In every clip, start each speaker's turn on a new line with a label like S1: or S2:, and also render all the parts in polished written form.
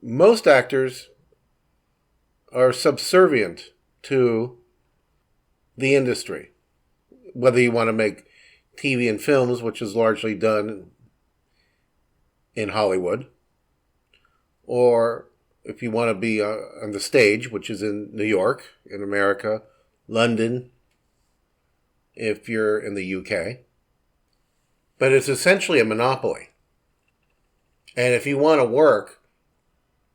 S1: most actors are subservient to the industry. Whether you want to make TV and films, which is largely done in Hollywood, or if you want to be on the stage, which is in New York, in America, London, if you're in the UK. But it's essentially a monopoly. And if you want to work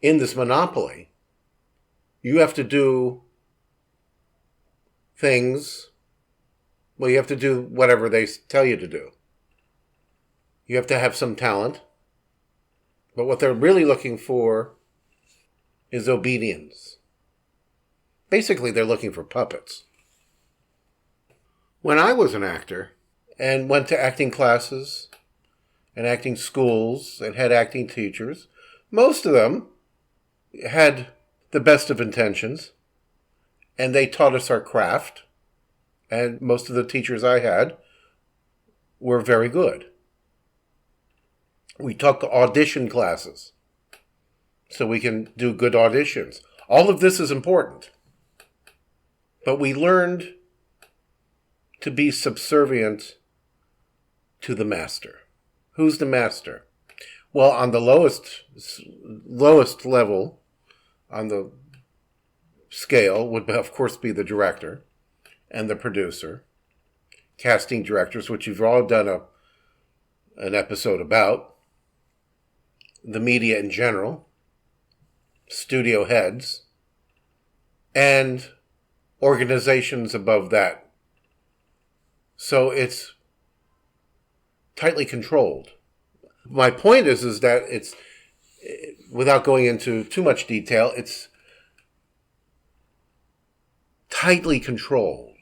S1: in this monopoly, you have to do things, well, you have to do whatever they tell you to do. You have to have some talent. But what they're really looking for is obedience. Basically, they're looking for puppets. When I was an actor and went to acting classes and acting schools and had acting teachers, most of them had the best of intentions, and they taught us our craft, and most of the teachers I had were very good. We took audition classes so we can do good auditions. All of this is important. But we learned to be subservient to the master. Who's the master? Well, on the lowest level on the scale would, of course, be the director and the producer, casting directors, which you've all done an episode about, the media in general, studio heads, and organizations above that. So it's tightly controlled. My point is that it's, without going into too much detail, it's tightly controlled.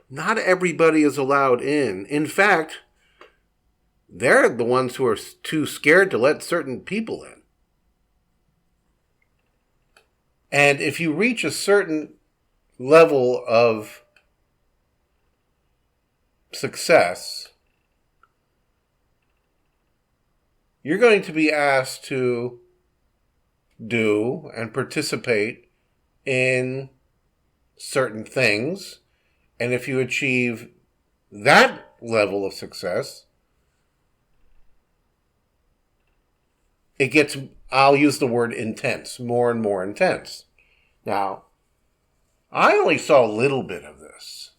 S1: Not everybody is allowed in. In fact, they're the ones who are too scared to let certain people in. And if you reach a certain level of success, you're going to be asked to do and participate in certain things. And if you achieve that level of success, it gets, I'll use the word intense, more and more intense. Now, I only saw a little bit of this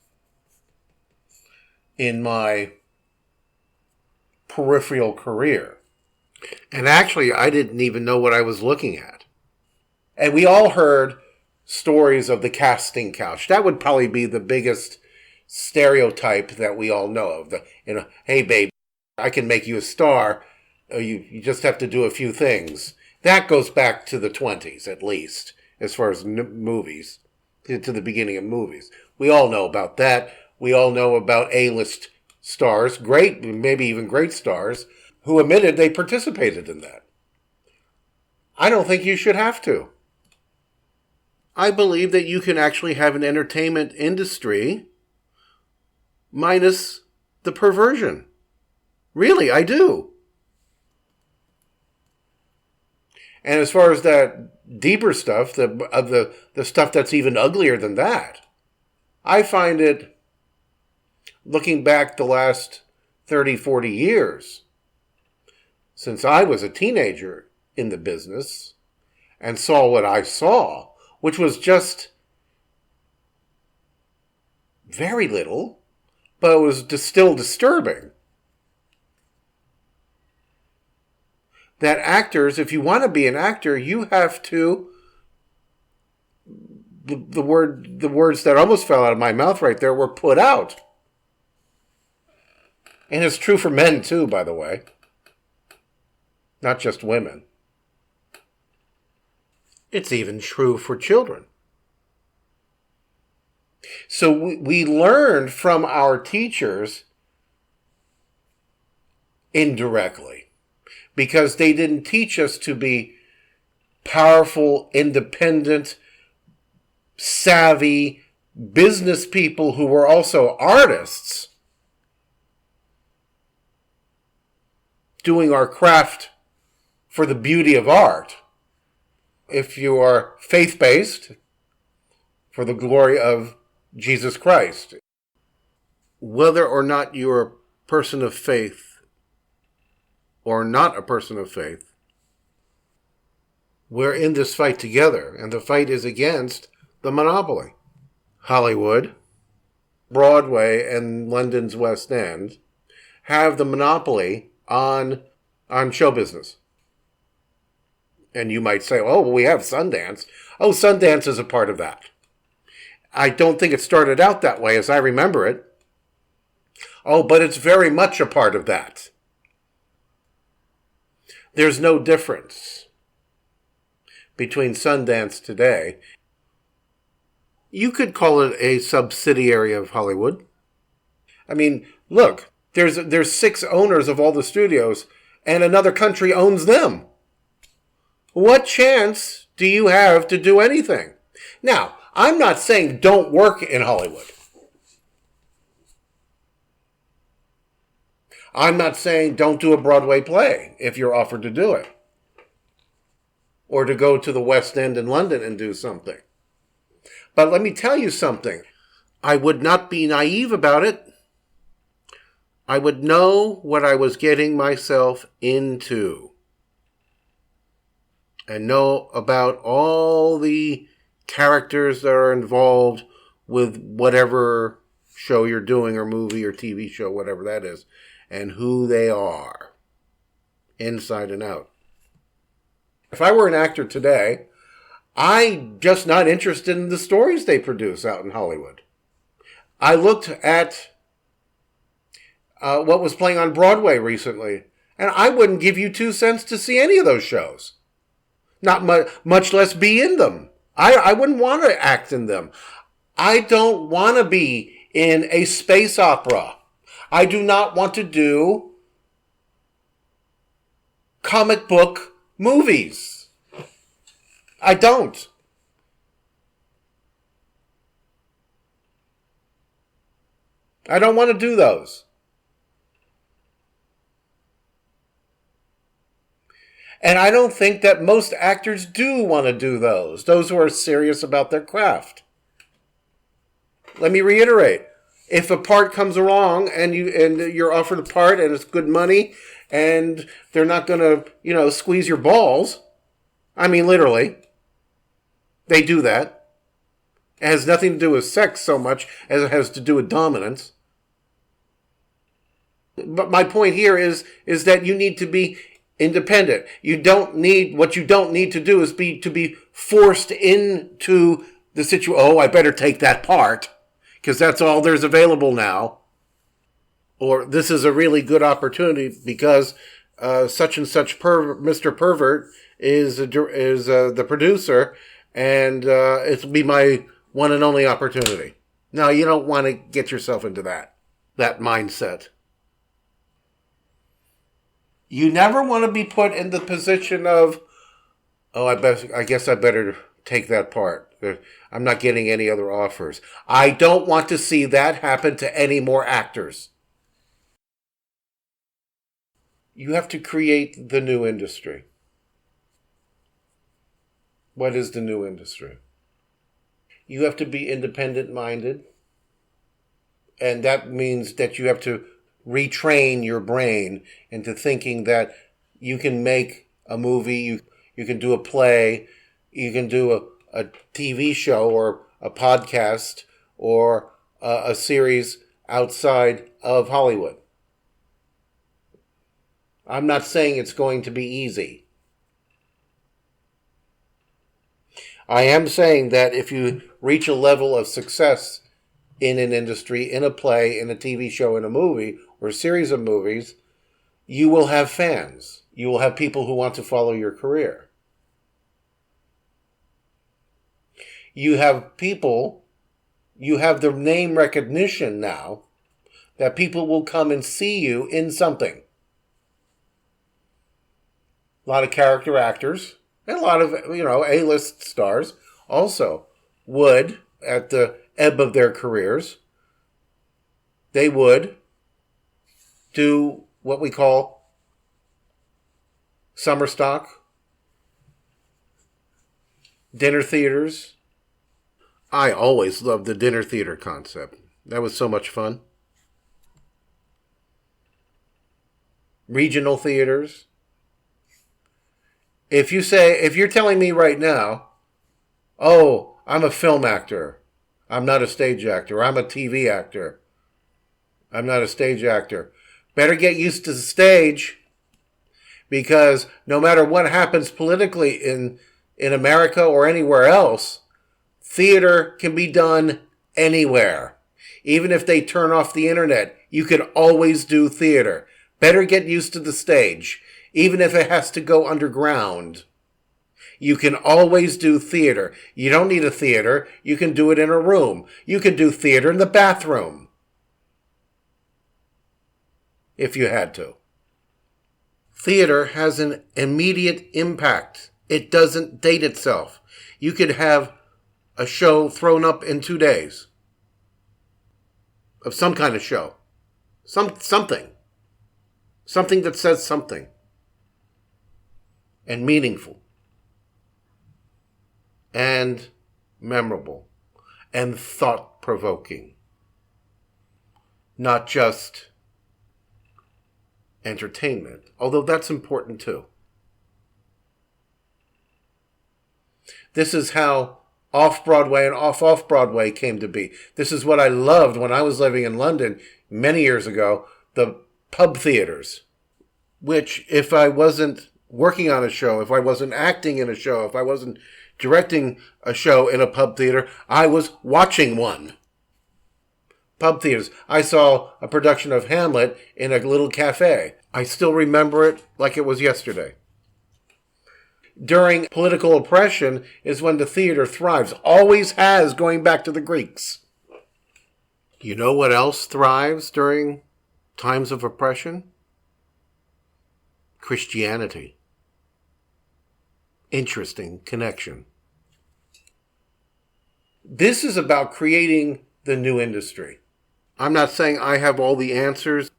S1: in my peripheral career. And actually, I didn't even know what I was looking at. And we all heard stories of the casting couch. That would probably be the biggest stereotype that we all know of. Hey, babe, I can make you a star. You just have to do a few things. That goes back to the 20s, at least, as far as movies, to the beginning of movies. We all know about that. We all know about A-list stars, great, maybe even great stars, who admitted they participated in that. I don't think you should have to. I believe that you can actually have an entertainment industry minus the perversion. Really, I do. And as far as that deeper stuff, the stuff that's even uglier than that, I find it, looking back the last 30, 40 years, since I was a teenager in the business and saw what I saw, which was just very little, but it was still disturbing. That actors, if you want to be an actor, you have to, the words that almost fell out of my mouth right there were put out. And it's true for men too, by the way. Not just women. It's even true for children. So we learned from our teachers indirectly, because they didn't teach us to be powerful, independent, savvy business people who were also artists, doing our craft for the beauty of art, if you are faith-based, for the glory of Jesus Christ. Whether or not you're a person of faith or not a person of faith, we're in this fight together, and the fight is against the monopoly. Hollywood, Broadway, and London's West End have the monopoly on show business. And you might say, oh, well, we have Sundance. Oh, Sundance is a part of that. I don't think it started out that way as I remember it. Oh, but it's very much a part of that. There's no difference between Sundance today. You could call it a subsidiary of Hollywood. I mean, look, there's 6 owners of all the studios, and another country owns them. What chance do you have to do anything? Now, I'm not saying don't work in Hollywood. I'm not saying don't do a Broadway play if you're offered to do it. Or to go to the West End in London and do something. But let me tell you something. I would not be naive about it. I would know what I was getting myself into. And know about all the characters that are involved with whatever show you're doing or movie or TV show, whatever that is, and who they are, inside and out. If I were an actor today, I'm just not interested in the stories they produce out in Hollywood. I looked at what was playing on Broadway recently, and I wouldn't give you 2 cents to see any of those shows. Not much less be in them. I wouldn't want to act in them. I don't want to be in a space opera. I do not want to do comic book movies. I don't. I don't want to do those. And I don't think that most actors do want to do those who are serious about their craft. Let me reiterate. If a part comes along and you're offered a part and it's good money and they're not going to, squeeze your balls. I mean, literally. They do that. It has nothing to do with sex so much as it has to do with dominance. But my point here is that you need to be independent. What you don't need to do is to be forced into the situation. Oh, I better take that part because that's all there's available now. Or this is a really good opportunity because such and such Mr. Pervert is the producer, and it'll be my one and only opportunity. No, you don't want to get yourself into that mindset. You never want to be put in the position of, oh, I guess I better take that part. I'm not getting any other offers. I don't want to see that happen to any more actors. You have to create the new industry. What is the new industry? You have to be independent-minded, and that means that you have to retrain your brain into thinking that you can make a movie, you can do a play, you can do a TV show or a podcast or a series outside of Hollywood. I'm not saying it's going to be easy. I am saying that if you reach a level of success in an industry, in a play, in a TV show, in a movie, or a series of movies, you will have fans. You will have people who want to follow your career. You have the name recognition now that people will come and see you in something. A lot of character actors and a lot of, A-list stars also would, at the ebb of their careers, they would do what we call summer stock, dinner theaters. I always loved the dinner theater concept. That was so much fun. Regional theaters. If you're telling me right now, oh, I'm a film actor, I'm not a stage actor, I'm a TV actor, I'm not a stage actor, better get used to the stage, because no matter what happens politically in America or anywhere else, theater can be done anywhere. Even if they turn off the internet, you can always do theater. Better get used to the stage. Even if it has to go underground, you can always do theater. You don't need a theater. You can do it in a room. You can do theater in the bathroom, if you had to. Theater has an immediate impact. It doesn't date itself. You could have a show thrown up in 2 days. Of some kind of show. Something. Something that says something. And meaningful. And memorable. And thought-provoking. Not just entertainment. Although that's important too. This is how off-Broadway and off-Broadway came to be. This is what I loved when I was living in London many years ago, the pub theaters, which if I wasn't working on a show, if I wasn't acting in a show, if I wasn't directing a show in a pub theater, I was watching one. Pub theaters. I saw a production of Hamlet in a little cafe. I still remember it like it was yesterday. During political oppression is when the theater thrives. Always has, going back to the Greeks. You know what else thrives during times of oppression? Christianity. Interesting connection. This is about creating the new industry. I'm not saying I have all the answers.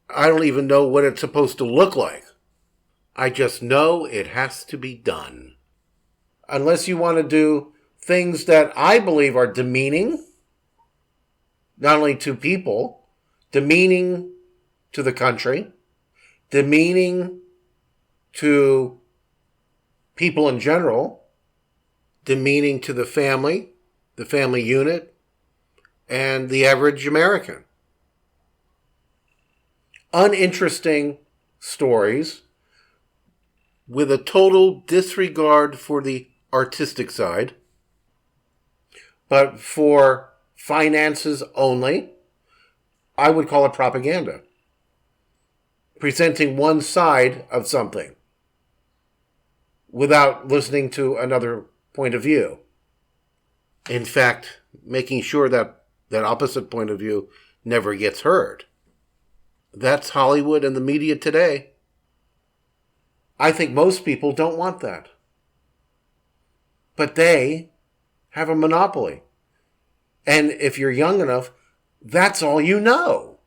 S1: I don't even know what it's supposed to look like. I just know it has to be done. Unless you want to do things that I believe are demeaning, not only to people, demeaning to the country, demeaning to people in general, demeaning to the family unit, and the average American. Uninteresting stories with a total disregard for the artistic side, but for finances only. I would call it propaganda. Presenting one side of something without listening to another point of view. In fact, making sure that that opposite point of view never gets heard. That's Hollywood and the media today. I think most people don't want that. But they have a monopoly. And if you're young enough, that's all you know.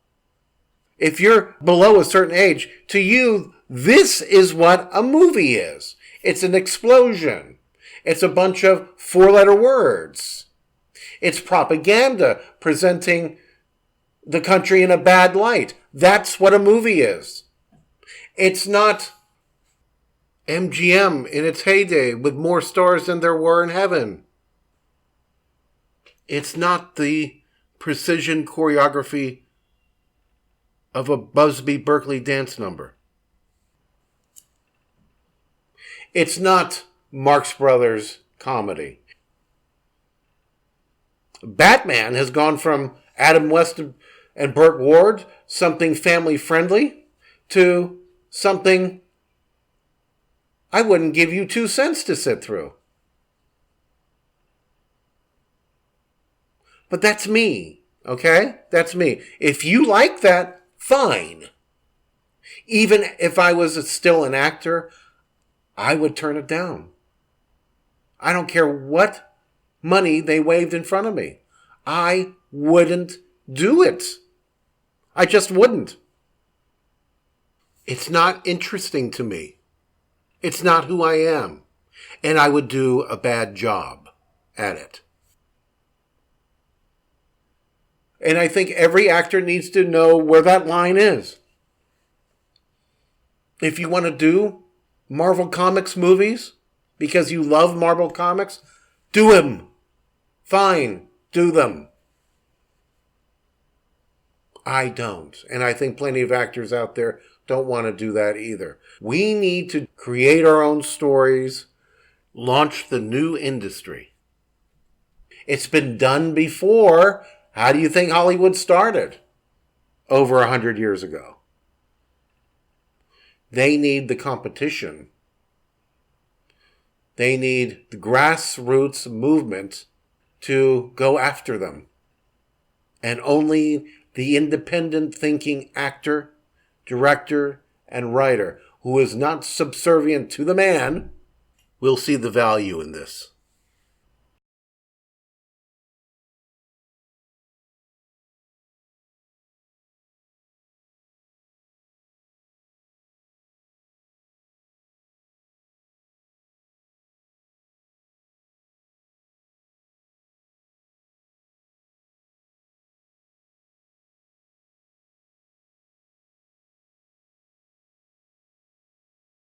S1: If you're below a certain age, to you, this is what a movie is. It's an explosion. It's a bunch of four-letter words. It's propaganda presenting the country in a bad light. That's what a movie is. It's not MGM in its heyday with more stars than there were in heaven. It's not the precision choreography of a Busby Berkeley dance number. It's not Marx Brothers comedy. Batman has gone from Adam West and Burt Ward, something family friendly, to something I wouldn't give you 2 cents to sit through. But that's me, okay? That's me. If you like that, fine. Even if I was still an actor, I would turn it down. I don't care what money they waved in front of me. I wouldn't do it. I just wouldn't. It's not interesting to me. It's not who I am. And I would do a bad job at it. And I think every actor needs to know where that line is. If you want to do Marvel Comics movies because you love Marvel Comics, do them. Fine, do them. I don't. And I think plenty of actors out there don't want to do that either. We need to create our own stories, launch the new industry. It's been done before. How do you think Hollywood started over 100 years ago? They need the competition. They need the grassroots movement to go after them. And only the independent thinking actor, director, and writer who is not subservient to the man will see the value in this.